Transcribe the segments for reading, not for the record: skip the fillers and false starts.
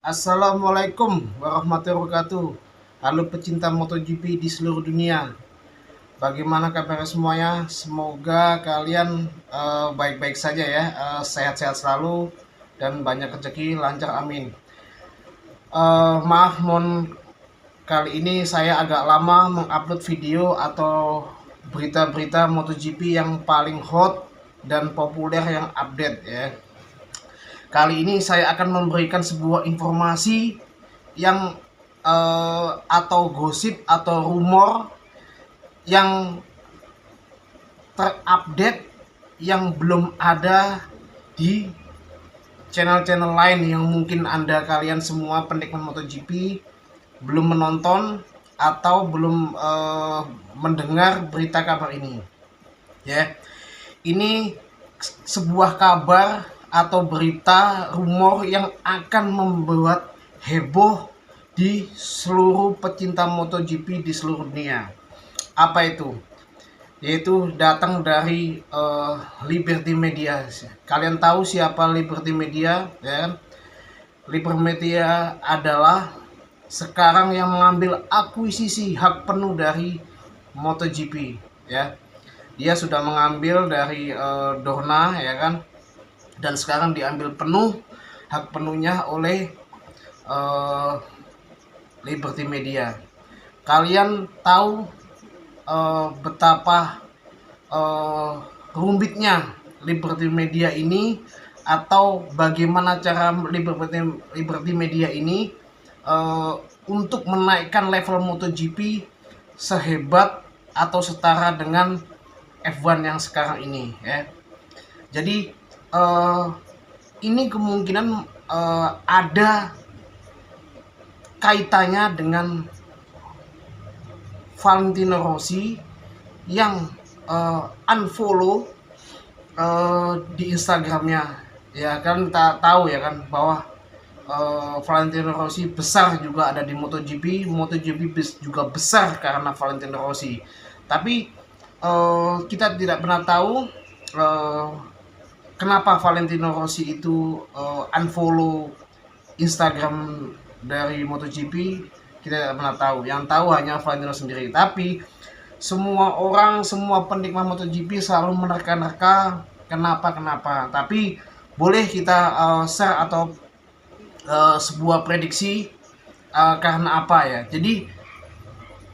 Assalamualaikum warahmatullahi wabarakatuh. Halo pecinta MotoGP di seluruh dunia. Bagaimana kabar semuanya? Semoga kalian baik-baik saja ya, sehat-sehat selalu dan banyak rezeki, lancar, amin. Maaf, kali ini saya agak lama mengupload video atau berita-berita MotoGP yang paling hot dan populer yang update ya. Kali ini saya akan memberikan sebuah informasi yang atau gosip atau rumor yang terupdate yang belum ada di channel-channel lain yang mungkin Anda kalian semua penikmat MotoGP belum menonton atau belum mendengar berita kabar ini. Ya. Ini sebuah kabar atau berita rumor yang akan membuat heboh di seluruh pecinta MotoGP di seluruh dunia. Apa itu? Yaitu datang dari Liberty Media. Kalian tahu siapa Liberty Media, ya? Liberty Media adalah sekarang yang mengambil akuisisi hak penuh dari MotoGP, ya. Dia sudah mengambil dari Dorna, ya kan, dan sekarang diambil penuh hak penuhnya oleh Liberty Media. Kalian tahu betapa rumitnya Liberty Media ini, atau bagaimana cara Liberty Media ini untuk menaikkan level MotoGP sehebat atau setara dengan F1 yang sekarang ini ya. Jadi ini kemungkinan ada kaitannya dengan Valentino Rossi yang unfollow di Instagramnya, ya kan. Kita tahu ya kan bahwa Valentino Rossi besar juga ada di MotoGP juga besar karena Valentino Rossi. Tapi kita tidak pernah tahu kenapa Valentino Rossi itu unfollow Instagram dari MotoGP. Kita tidak pernah tahu. Yang tahu hanya Valentino sendiri. Tapi semua orang, semua penikmat MotoGP selalu menerka-nerka kenapa. Tapi boleh kita share atau sebuah prediksi karena apa ya. Jadi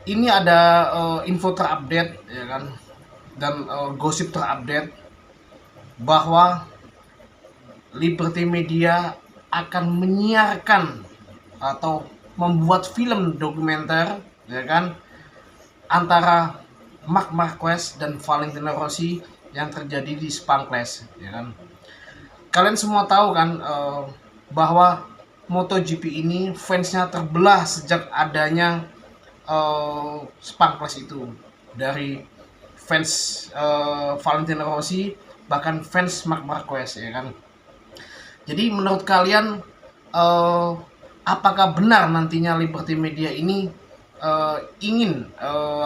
ini ada info terupdate ya kan, dan gosip terupdate bahwa Liberty Media akan menyiarkan atau membuat film dokumenter ya kan antara Marc Marquez dan Valentino Rossi yang terjadi di Sepang Clash ya kan. Kalian semua tahu kan bahwa MotoGP ini fansnya terbelah sejak adanya Sepang Clash itu, dari fans Valentino Rossi bahkan fans Marc Marquez ya kan. Jadi menurut kalian apakah benar nantinya Liberty Media ini ingin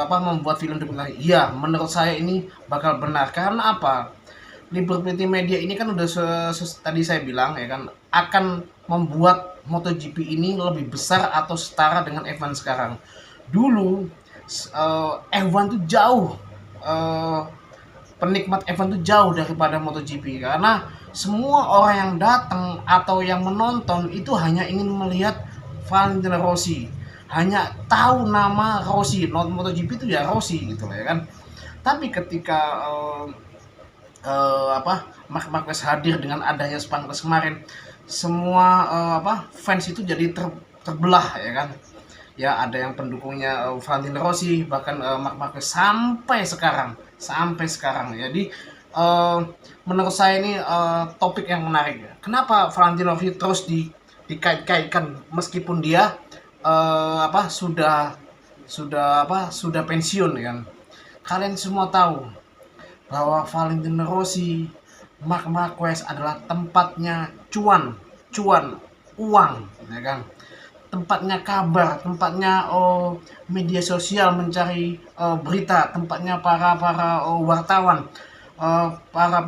membuat film dokumenter? Iya, menurut saya ini bakal benar. Karena apa? Liberty Media ini kan udah tadi saya bilang ya kan, akan membuat MotoGP ini lebih besar atau setara dengan F1 sekarang. Dulu F1 tuh jauh, penikmat F1 tuh jauh daripada MotoGP, karena semua orang yang datang atau yang menonton itu hanya ingin melihat Valentino Rossi, hanya tahu nama Rossi, MotoGP itu ya Rossi gitu ya kan. Tapi ketika Marc Marquez hadir dengan adanya Sepang Clash kemarin, semua fans itu jadi terbelah ya kan. Ya ada yang pendukungnya Valentino Rossi, bahkan Marc Marquez sampai sekarang. Jadi menurut saya ini topik yang menarik. Kenapa Valentino Rossi terus dikait-kaitkan meskipun dia sudah pensiun kan. Kalian semua tahu bahwa Valentino Rossi, Marc Marquez adalah tempatnya cuan, uang, ya kan? Tempatnya kabar, tempatnya media sosial mencari berita, tempatnya para wartawan, para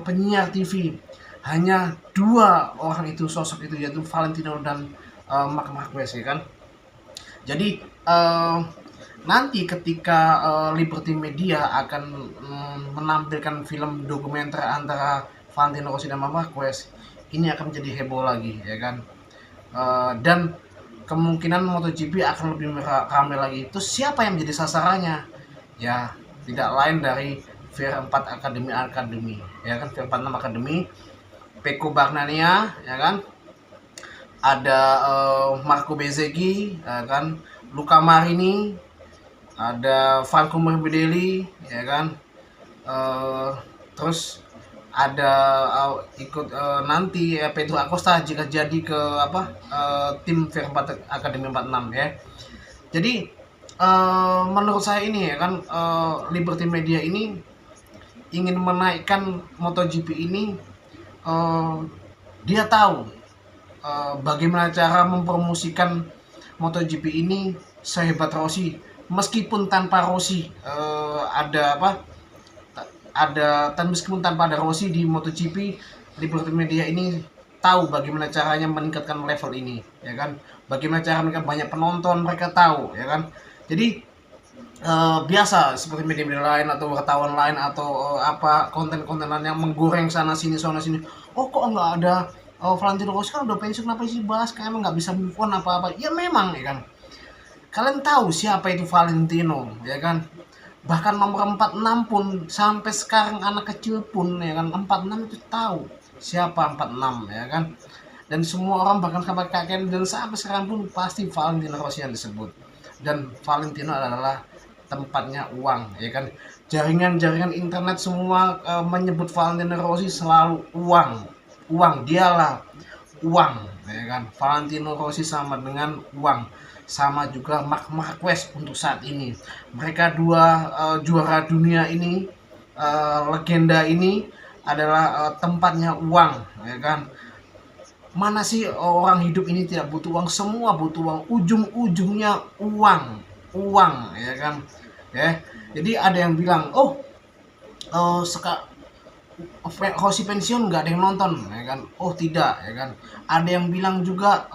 penyiar TV. Hanya dua orang itu, sosok itu, yaitu Valentino dan Marc Marquez ya kan. Jadi nanti ketika Liberty Media akan menampilkan film dokumenter antara Valentino Rossi dan Marc Marquez, ini akan menjadi heboh lagi ya kan. Dan kemungkinan MotoGP akan lebih ramai lagi. Itu siapa yang menjadi sasarannya? Ya tidak lain dari VR4 Academy ya kan, VR46 Academy, Pecco Bagnaia ya kan, ada Marco Bezzecchi ya kan, Luca Marini, ada Franco Morbidelli ya kan, terus ada ikut nanti Pedro Acosta jika jadi ke tim VR4 Academy 46 ya. Jadi menurut saya ini ya kan, Liberty Media ini ingin menaikkan MotoGP ini. Dia tahu bagaimana cara mempromosikan MotoGP ini sehebat Rossi, meskipun tanpa Rossi meskipun tanpa ada Rossi di MotoGP, Liberty Media ini tahu bagaimana caranya meningkatkan level ini ya kan, bagaimana cara mereka banyak penonton, mereka tahu ya kan. Jadi biasa seperti media-media lain atau wartawan lain atau konten-konten lain yang menggoreng sana sini, oh kok nggak ada Valentino Rossi, kan udah pensiun, kenapa sih bahas, kayak emang nggak bisa move on apa-apa. Ya memang ya kan, kalian tahu siapa itu Valentino ya kan. Bahkan nomor 46 pun sampai sekarang anak kecil pun ya kan, 46 itu tahu siapa 46 ya kan. Dan semua orang bahkan sampai kakek dan sampai sekarang pun pasti Valentino Rossi yang disebut. Dan Valentino adalah tempatnya uang ya kan. Jaringan internet semua menyebut Valentino Rossi selalu uang, dialah uang ya kan. Valentino Rossi sama dengan uang, sama juga Marc Marquez untuk saat ini. Mereka dua juara dunia ini, legenda ini adalah tempatnya uang ya kan. Mana sih orang hidup ini tidak butuh uang? Semua butuh uang, ujung-ujungnya uang ya kan ya. Jadi ada yang bilang Rossi pensiun nggak ada yang nonton ya kan. Oh tidak ya kan. Ada yang bilang juga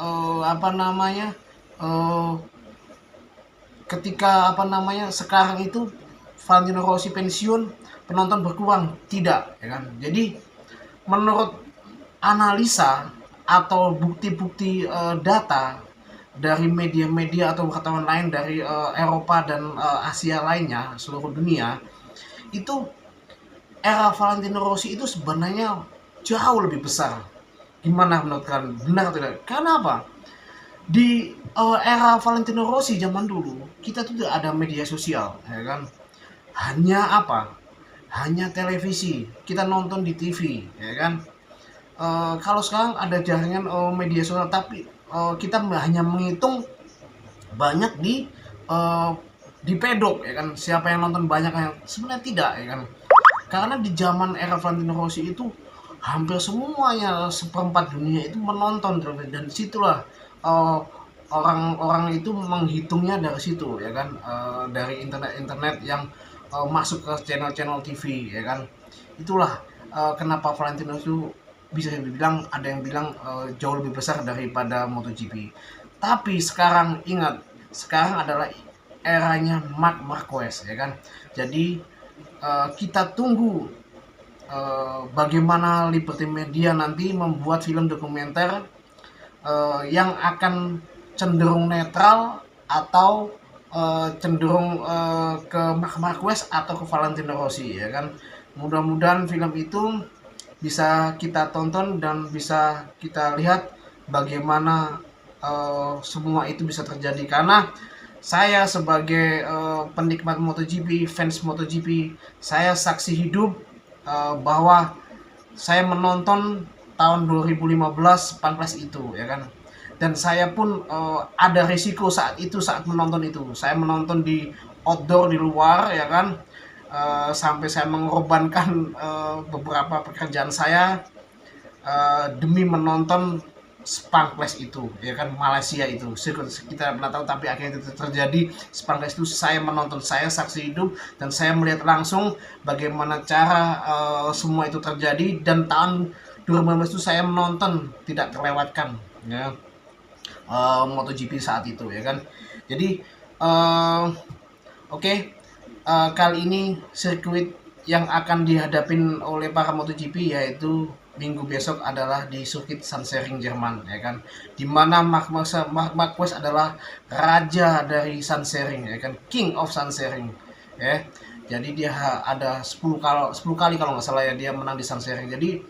ketika sekarang itu Valentino Rossi pensiun, penonton berkurang. Tidak ya kan. Jadi menurut analisa atau bukti-bukti data dari media-media atau wartawan lain dari Eropa dan Asia lainnya, seluruh dunia, itu era Valentino Rossi itu sebenarnya jauh lebih besar. Gimana menurut kalian? Benar atau tidak? Karena apa? Di era Valentino Rossi zaman dulu, kita tuh tidak ada media sosial, ya kan? Hanya televisi. Kita nonton di TV, ya kan? Kalau sekarang ada jaringan media sosial, tapi kita hanya menghitung banyak di pedok ya kan, siapa yang nonton banyak, yang sebenarnya tidak ya kan. Karena di zaman era Valentino Rossi itu hampir semuanya, seperempat dunia itu menonton, dan disitulah orang-orang itu menghitungnya dari situ ya kan, dari internet yang masuk ke channel-channel TV ya kan. Itulah kenapa Valentino itu bisa dibilang, ada yang bilang jauh lebih besar daripada MotoGP. Tapi sekarang ingat, sekarang adalah eranya Marc Marquez ya kan. Jadi kita tunggu bagaimana Liberty Media nanti membuat film dokumenter yang akan cenderung netral atau cenderung ke Marc Marquez atau ke Valentino Rossi ya kan. Mudah-mudahan film itu bisa kita tonton dan bisa kita lihat bagaimana semua itu bisa terjadi. Karena saya sebagai penikmat MotoGP, fans MotoGP, saya saksi hidup bahwa saya menonton tahun 2015 Pancrase itu ya kan. Dan saya pun ada risiko saat menonton itu. Saya menonton di outdoor, di luar ya kan. Sampai saya mengorbankan beberapa pekerjaan saya demi menonton Pancrase itu ya kan, Malaysia itu kita pernah tahu, tapi akhirnya itu terjadi. Pancrase itu saya menonton, saya saksi hidup, dan saya melihat langsung bagaimana cara semua itu terjadi. Dan tahun 2015 itu saya menonton, tidak terlewatkan ya. MotoGP saat itu ya kan. Jadi oke, kali ini sirkuit yang akan dihadapin oleh para MotoGP yaitu minggu besok adalah di sirkuit Sandschering Jerman ya kan, dimana Marc Marquez adalah raja dari Sandschering ya kan, King of Sandschering ya. Jadi dia ada 10 kali kalau nggak salah ya dia menang di Sandschering. Jadi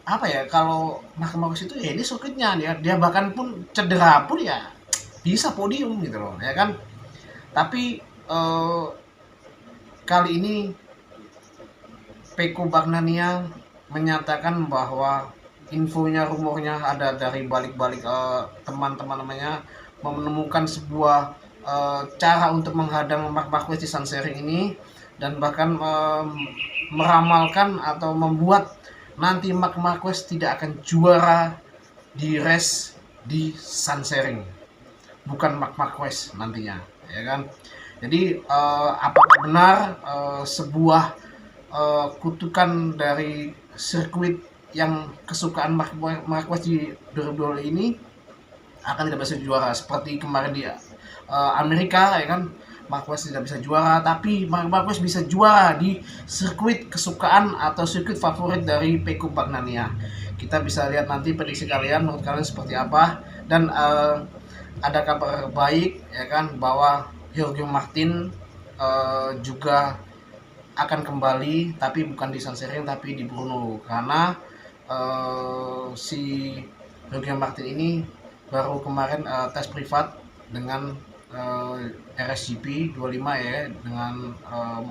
apa ya, kalau Marc Marquez itu ya ini sirkuitnya dia bahkan pun cedera pun ya bisa podium gitu loh ya kan. Tapi kali ini Pecco Bagnaia menyatakan bahwa infonya, rumornya ada dari balik-balik teman-teman namanya menemukan sebuah cara untuk menghadang Marc Marquez di Sandschering ini, dan bahkan meramalkan atau membuat nanti Marc Marquez tidak akan juara di race di Sandschering, bukan Marc Marquez nantinya ya kan. Jadi apakah benar sebuah kutukan dari sirkuit yang kesukaan Marc Marquez di 2022 ini akan tidak bisa juara seperti kemarin di Amerika ya kan. Marquez tidak bisa juara, tapi Marquez bisa juara di sirkuit kesukaan atau sirkuit favorit dari Pecco Bagnaia. Kita bisa lihat nanti prediksi kalian, menurut kalian seperti apa. Dan ada kabar baik ya kan, bahwa Jorge Martin juga akan kembali, tapi bukan di Sandschering tapi di Brno, karena si Jorge Martin ini baru kemarin tes privat dengan RSGP 25 ya, dengan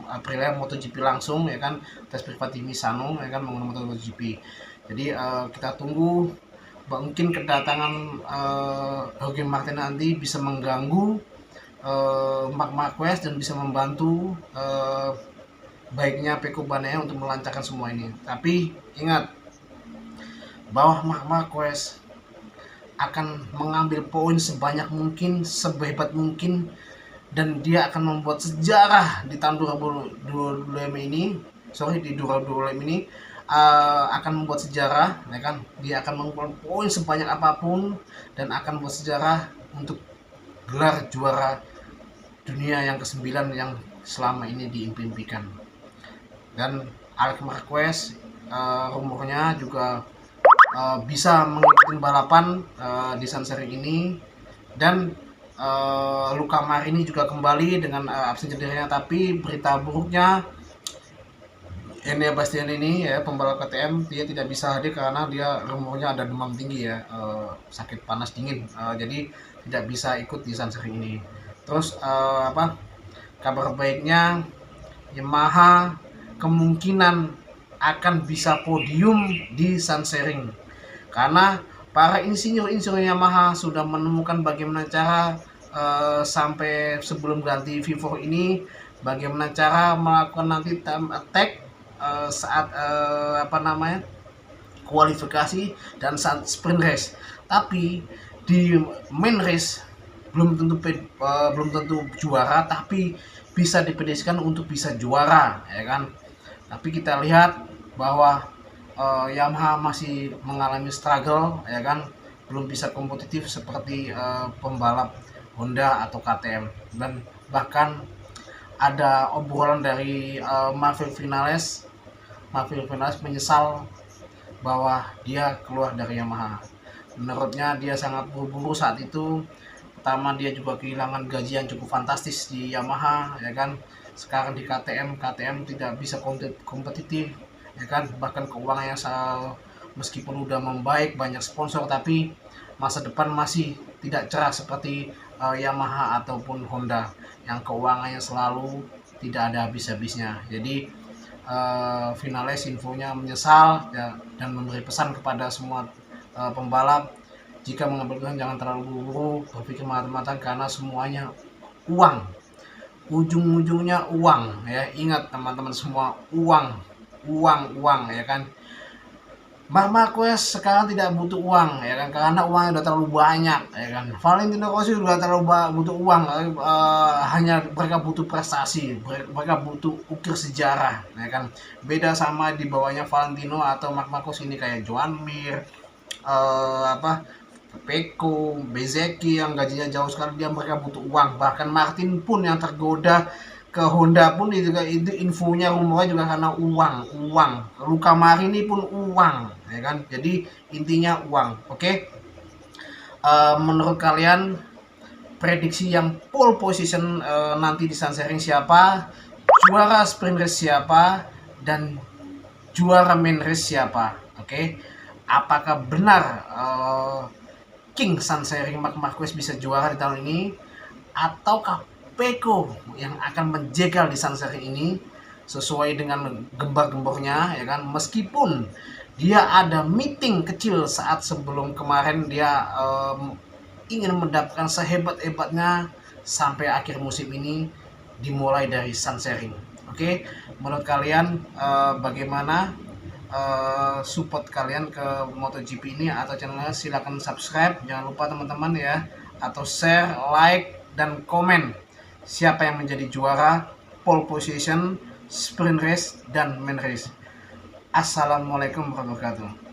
Aprilia MotoGP langsung ya kan, tes privat di Misano ya kan menggunakan MotoGP. Jadi kita tunggu, mungkin kedatangan Jorge Martin nanti bisa mengganggu Marc Marquez dan bisa membantu baiknya Pecco Bagnaia untuk melancarkan semua ini. Tapi ingat bahwa Marc Marquez akan mengambil poin sebanyak mungkin, sehebat mungkin, dan dia akan membuat sejarah di tahun 2025 ini. Di 2025 ini akan membuat sejarah ya kan. Dia akan mengumpulkan poin sebanyak apapun dan akan membuat sejarah untuk gelar juara dunia yang ke-9 yang selama ini diimpikan. Dan Alex Marquez rumornya juga bisa mengikuti balapan di Sandschering ini. Dan Luca Marini juga kembali dengan absen cederanya. Tapi berita buruknya, Enea Bastianini ya, pembalap KTM, dia tidak bisa hadir karena dia rumornya ada demam tinggi ya, sakit panas dingin, jadi tidak bisa ikut di Sandschering ini. Terus kabar baiknya, Yamaha kemungkinan akan bisa podium di Sandschering, karena para insinyur Yamaha sudah menemukan bagaimana cara sampai sebelum ganti V4 ini, bagaimana cara melakukan nanti time attack saat kualifikasi dan saat sprint race. Tapi di main race belum tentu juara, tapi bisa diprediksikan untuk bisa juara ya kan. Tapi kita lihat bahwa Yamaha masih mengalami struggle ya kan, belum bisa kompetitif seperti pembalap Honda atau KTM. Dan bahkan ada obrolan dari Maverick Vinales menyesal bahwa dia keluar dari Yamaha. Menurutnya dia sangat buru-buru saat itu. Pertama, dia juga kehilangan gaji yang cukup fantastis di Yamaha ya kan. Sekarang di KTM tidak bisa kompetitif ya kan. Bahkan keuangannya meskipun udah membaik, banyak sponsor, tapi masa depan masih tidak cerah seperti Yamaha ataupun Honda yang keuangannya selalu tidak ada habis-habisnya. Jadi Vinales infonya menyesal ya, dan memberi pesan kepada semua pembalap, jika mengambil keputusan jangan terlalu buru-buru, berpikir matang-matang, karena semuanya uang, ujung-ujungnya uang ya. Ingat teman-teman semua, uang ya kan. Marc Marquez sekarang tidak butuh uang ya kan, karena uangnya udah terlalu banyak ya kan. Valentino Rossi udah terlalu butuh uang, hanya mereka butuh prestasi, mereka butuh ukir sejarah ya kan. Beda sama di bawahnya Valentino atau Marc Marquez ini kayak Joan Mir, Peko, Bezeki yang gajinya jauh sekali, mereka butuh uang. Bahkan Martin pun yang tergoda ke Honda pun itu juga, itu infonya rumornya juga karena uang. Luka Marini pun uang, ya kan? Jadi intinya uang. Oke. Menurut kalian prediksi yang pole position nanti di Sandshering siapa? Juara sprint race siapa? Dan juara main race siapa? Oke. Apakah benar King Sandshering Marc Marquez bisa juara di tahun ini, ataukah Peko yang akan menjegal di Sandshering ini sesuai dengan gembar-gembornya, ya kan? Meskipun dia ada meeting kecil saat sebelum kemarin dia ingin mendapatkan sehebat-hebatnya sampai akhir musim ini dimulai dari Sandshering. Oke, menurut kalian bagaimana support kalian ke MotoGP ini atau channelnya? Silahkan subscribe, jangan lupa teman-teman ya, atau share, like, dan komen siapa yang menjadi juara pole position, sprint race, dan main race. Assalamualaikum warahmatullahi wabarakatuh.